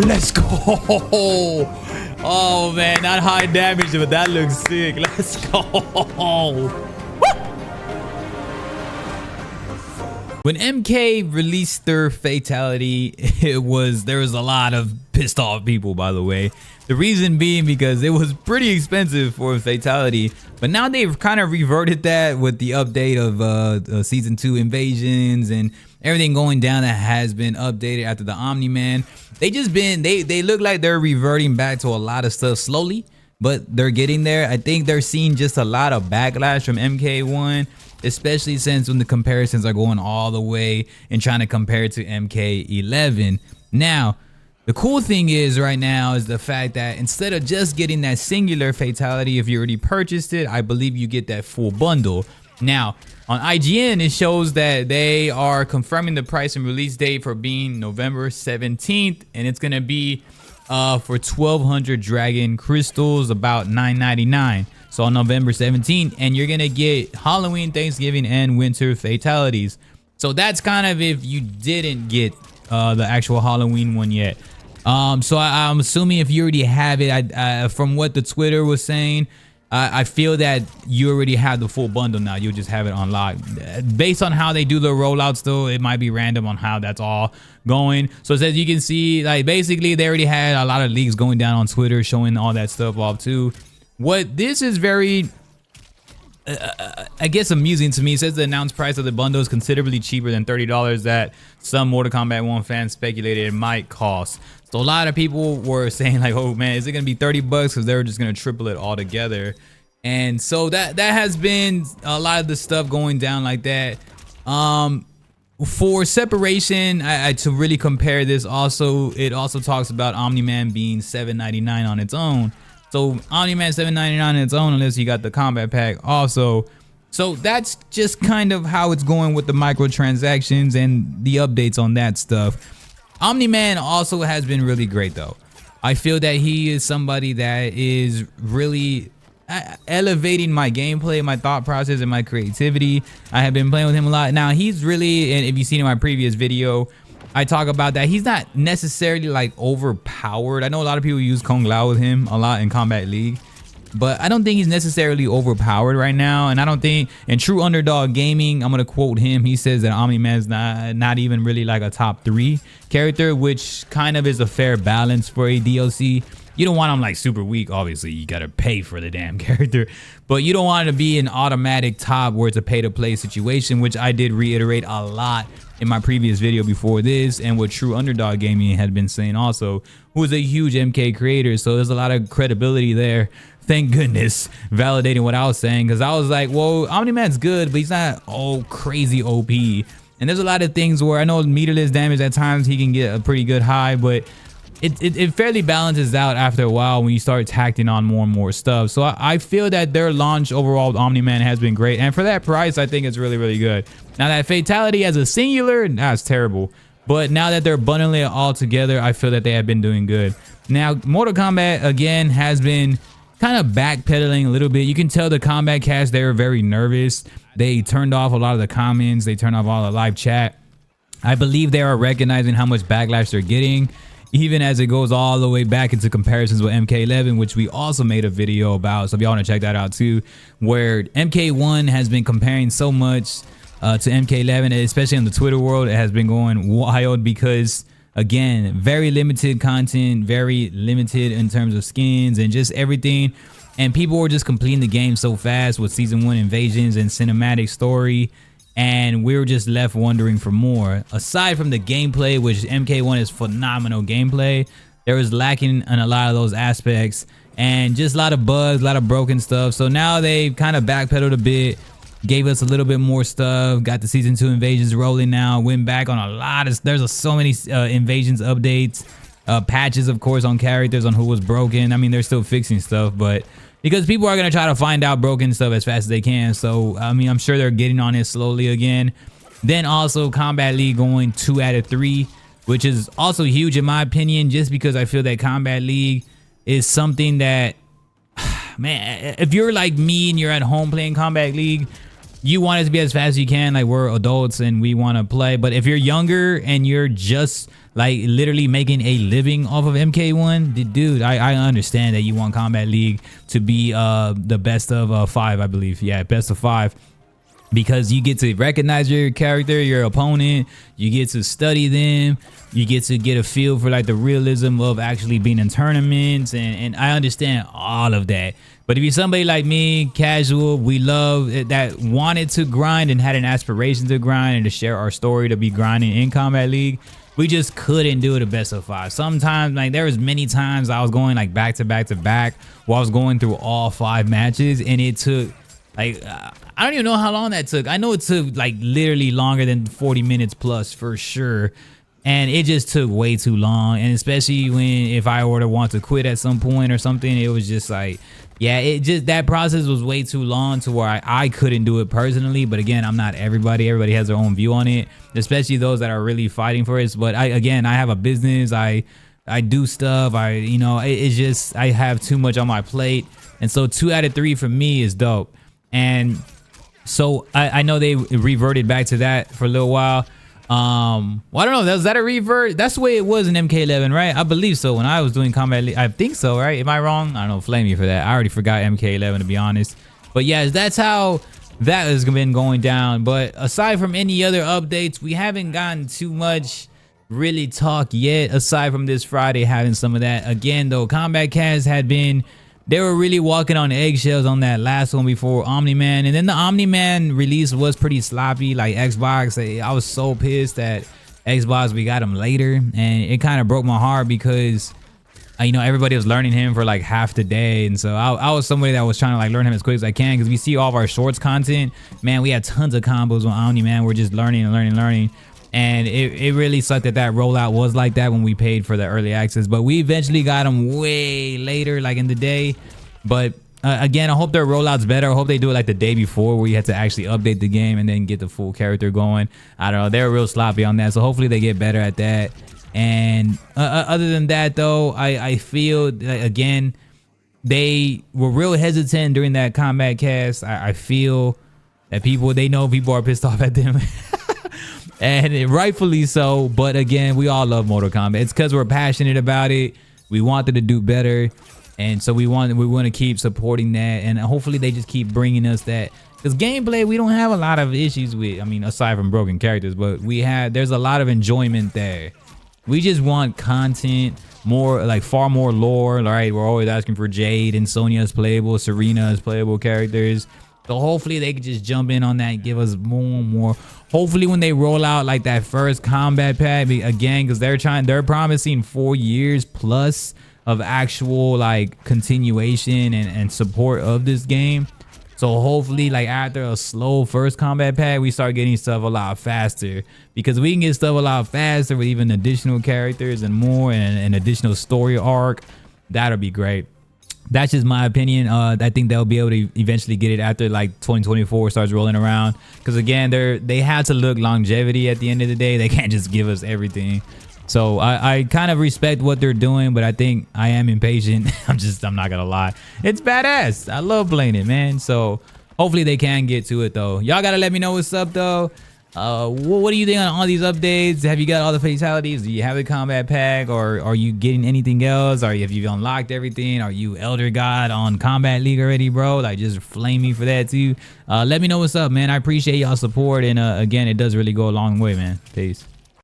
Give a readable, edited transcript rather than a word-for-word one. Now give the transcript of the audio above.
Let's go. Oh man, not high damage, but that looks sick. Let's go. When MK released their Fatality, there was a lot of pissed off people, by the way. The reason being because it was pretty expensive for a Fatality, but now they've kind of reverted that with the update of season 2 invasions and everything going down that has been updated after the Omni-Man. They look like they're reverting back to a lot of stuff slowly, but they're getting there. I think they're seeing just a lot of backlash from MK1, especially since when the comparisons are going all the way and trying to compare it to MK11. Now, the cool thing is right now is the fact that instead of just getting that singular Fatality, if you already purchased it, I believe you get that full bundle. Now, on IGN, it shows that they are confirming the price and release date for being November 17th, and it's going to be for 1,200 dragon crystals, about $9.99. So on November 17th, and you're going to get Halloween, Thanksgiving, and winter fatalities. So that's kind of if you didn't get the actual Halloween one yet. So I'm assuming if you already have it, from what the Twitter was saying, I feel that you already have the full bundle now. You'll just have it unlocked. Based on how they do the rollouts, though, it might be random on how that's all going. So as you can see, like basically they already had a lot of leaks going down on Twitter showing all that stuff off too. What this is very, I guess, amusing to me. It says the announced price of the bundle is considerably cheaper than $30 that some Mortal Kombat 1 fans speculated it might cost. So a lot of people were saying like, oh man, is it gonna be 30 bucks? Because they're just gonna triple it all together. And so that has been a lot of the stuff going down like that. For separation, to really compare this, also it also talks about Omni-Man being $7.99 on its own. So Omni-Man $7.99 on its own, unless you got the combat pack also. So that's just kind of how it's going with the microtransactions and the updates on that stuff. Omni-Man also has been really great though. I feel that he is somebody that is really elevating my gameplay, my thought process, and my creativity. I have been playing with him a lot. Now he's really, and if you've seen in my previous video, I talk about that he's not necessarily like overpowered. I know a lot of people use Kung Lao with him a lot in Combat League, but I don't think he's necessarily overpowered right now. And I don't think, in True Underdog Gaming, I'm gonna quote him, he says that Omni-Man's not even really like a top 3 character, which kind of is a fair balance for a DLC. You don't want him like super weak. Obviously you gotta pay for the damn character, but you don't want it to be an automatic top where it's a pay to play situation, which I did reiterate a lot in my previous video before this, and what True Underdog Gaming had been saying also, who is a huge MK creator. So there's a lot of credibility there. Thank goodness, validating what I was saying, because I was like, well, Omni-Man's good, but he's not all crazy OP. And there's a lot of things where I know meterless damage at times he can get a pretty good high, but it fairly balances out after a while when you start tacking on more and more stuff. So I feel that their launch overall with Omni-Man has been great, and for that price I think it's really, really good. Now that Fatality as a singular, that's terrible, but now that they're bundling it all together, I feel that they have been doing good. Now Mortal Kombat again has been kind of backpedaling a little bit. You can tell the combat cast, they're very nervous. They turned off a lot of the comments, they turned off all the live chat. I believe they are recognizing how much backlash they're getting, even as it goes all the way back into comparisons with MK11, which we also made a video about. So if y'all want to check that out too, where MK1 has been comparing so much to MK11, especially in the Twitter world. It has been going wild because, again, very limited content, very limited in terms of skins and just everything. And people were just completing the game so fast with season 1 invasions and cinematic story, and we were just left wondering for more. Aside from the gameplay, which MK1 is phenomenal gameplay, there was lacking in a lot of those aspects and just a lot of bugs, a lot of broken stuff. So now they've kind of backpedaled a bit, gave us a little bit more stuff, got the season 2 invasions rolling now, went back on a lot of, there's so many invasions updates, patches of course on characters, on who was broken. I mean, they're still fixing stuff, but because people are going to try to find out broken stuff as fast as they can. So I mean, I'm sure they're getting on it slowly again. Then also Combat League going 2 out of 3, which is also huge in my opinion, just because I feel that Combat League is something that man, if you're like me and you're at home playing Combat League, you want it to be as fast as you can. Like, we're adults and we want to play. But if you're younger and you're just like literally making a living off of MK1, dude, I understand that you want Combat League to be the best of 5, I believe. Yeah, best of 5. Because you get to recognize your character, your opponent, you get to study them, you get to get a feel for like the realism of actually being in tournaments, and I understand all of that. But if you're somebody like me, casual, we love it, that wanted to grind and had an aspiration to grind and to share our story to be grinding in Combat League, we just couldn't do it a best of 5. Sometimes, like, there was many times I was going like back to back to back while I was going through all 5 matches, and it took like I don't even know how long that took. I know it took like literally longer than 40 minutes plus for sure. And it just took way too long. And especially when if I were to want to quit at some point or something, it was just like, yeah, it just, that process was way too long to where I couldn't do it personally. But again, I'm not everybody. Everybody has their own view on it, especially those that are really fighting for it. But again, I have a business. I do stuff. It's just, I have too much on my plate. And so 2 out of 3 for me is dope. And so I know they reverted back to that for a little while. Well, I don't know. Was that a revert? That's the way it was in MK11, right? I believe so. When I was doing Combat League, I think so, right? Am I wrong? I don't know. Flame me for that. I already forgot MK11, to be honest. But yeah, that's how that has been going down. But aside from any other updates, we haven't gotten too much really talk yet. Aside from this Friday having some of that. Again, though, Combat Cast had been... They were really walking on eggshells on that last one before Omni-Man. And then the Omni-Man release was pretty sloppy, like Xbox. I was so pissed that Xbox, we got him later. And it kind of broke my heart because, everybody was learning him for like half the day. And so I was somebody that was trying to like learn him as quick as I can because we see all of our shorts content. Man, we had tons of combos on Omni-Man. We're just learning and learning. And it really sucked that rollout was like that when we paid for the early access. But we eventually got them way later, like in the day. But again, I hope their rollout's better. I hope they do it like the day before where you had to actually update the game and then get the full character going. I don't know. They're real sloppy on that. So hopefully they get better at that. And other than that, though, I feel, again, they were real hesitant during that Combat Cast. I feel that they know people are pissed off at them. And rightfully so, but again, we all love Mortal Kombat. It's because we're passionate about it. We wanted to do better, and so we want to keep supporting that. And hopefully, they just keep bringing us that. Because gameplay, we don't have a lot of issues with. I mean, aside from broken characters, but there's a lot of enjoyment there. We just want content, more like far more lore. Right? We're always asking for Jade and Sonya's playable, Serena's playable characters. So hopefully they could just jump in on that and give us more and more. Hopefully when they roll out like that first combat pack again, because they're promising 4 years plus of actual like continuation and support of this game. So hopefully like after a slow first combat pack, we start getting stuff a lot faster, because we can get stuff a lot faster with even additional characters and more and an additional story arc. That'll be great. That's just my opinion. I think they'll be able to eventually get it after like 2024 starts rolling around. Because again, they have to look longevity at the end of the day. They can't just give us everything. So I kind of respect what they're doing, but I think I am impatient. I'm not gonna lie. It's badass. I love playing it, man. So hopefully they can get to it though. Y'all gotta let me know what's up though. What do you think on all these updates? Have you got all the fatalities? Do you have the combat pack, or are you getting anything else? Have you unlocked everything? Are you Elder God on Combat League already, bro? Like, just flame me for that too. Let me know what's up, man. I appreciate y'all support, and again, it does really go a long way, man. Peace.